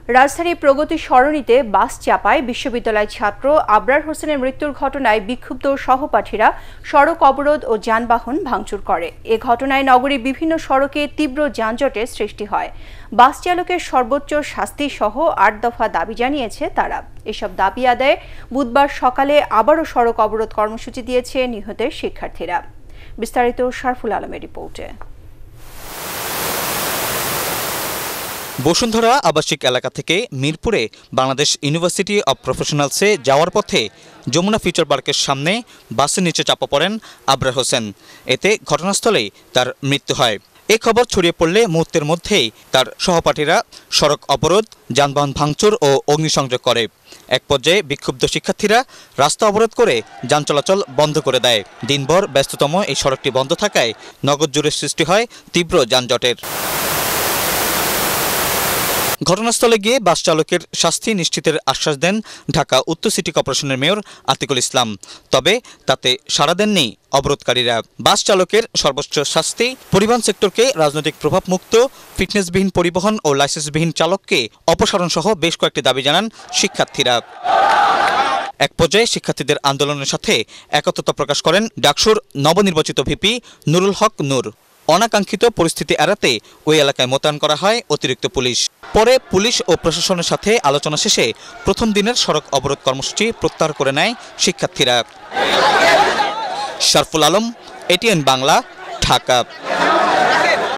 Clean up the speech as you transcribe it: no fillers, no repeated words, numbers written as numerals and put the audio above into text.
রাজধানীর প্রগতি সরণিতে বাস চাপায় বিশ্ববিদ্যালয় ছাত্র আবরার হোসেনের মৃত্যুর ঘটনায় বিক্ষুব্ধ সহপাঠীরা সড়ক অবরোধ ও যানবাহন ভাঙচুর করে। এ ঘটনায় নগরীর বিভিন্ন সড়কে তীব্র যানজটের সৃষ্টি হয়। বাস চালকের সর্বোচ্চ শাস্তি সহ ৮ দফা দাবি জানিয়েছে তারা। এসব দাবি আদায়ে বুধবার সকালে আবারও সড়ক অবরোধ কর্মসূচি দিয়েছে নিহতের শিক্ষার্থীরা। বিস্তারিত শারফুল আলমের রিপোর্টে। বসুন্ধরা আবাসিক এলাকা থেকে মিরপুরে বাংলাদেশ ইউনিভার্সিটি অব প্রফেশনালসে যাওয়ার পথে যমুনা ফিউচার পার্কের সামনে বাসের নিচে চাপা পড়েন আবরার হোসেন। এতে ঘটনাস্থলেই তার মৃত্যু হয়। এ খবর ছড়িয়ে পড়লে মুহূর্তের মধ্যেই তার সহপাঠীরা সড়ক অবরোধ, যানবাহন ভাঙচুর ও অগ্নিসংযোগ করে। এক পর্যায়ে বিক্ষুব্ধ শিক্ষার্থীরা রাস্তা অবরোধ করে যান চলাচল বন্ধ করে দেয়। দিনভর ব্যস্ততম এই সড়কটি বন্ধ থাকায় নগর জুড়ে সৃষ্টি হয় তীব্র যানজটের। ঘটনাস্থলে গিয়ে বাস চালকের শাস্তি নিশ্চিতের আশ্বাস দেন ঢাকা উত্তর সিটি কর্পোরেশনের মেয়র আতিকুল ইসলাম। তবে তাতে সাড়া দেননি অবরোধকারীরা। বাস চালকের সর্বোচ্চ শাস্তি, পরিবহন সেক্টরকে রাজনৈতিক প্রভাবমুক্ত, ফিটনেসবিহীন পরিবহন ও লাইসেন্সবিহীন চালককে অপসারণ সহ বেশ কয়েকটি দাবি জানান শিক্ষার্থীরা। এক পর্যায়ে শিক্ষার্থীদের আন্দোলনের সাথে একত্রতা প্রকাশ করেন ডাকসুর নবনির্বাচিত ভিপি নুরুল হক নূর। অনাকাঙ্ক্ষিত পরিস্থিতি এড়াতে ওই এলাকায় মোতায়েন করা হয় অতিরিক্ত পুলিশ। পরে পুলিশ ও প্রশাসনের সাথে আলোচনা শেষে প্রথম দিনের সড়ক অবরোধ কর্মসূচি প্রত্যাহার করে নেয় শিক্ষার্থীরা। শারফুল আলম, এটিএন বাংলা, ঢাকা।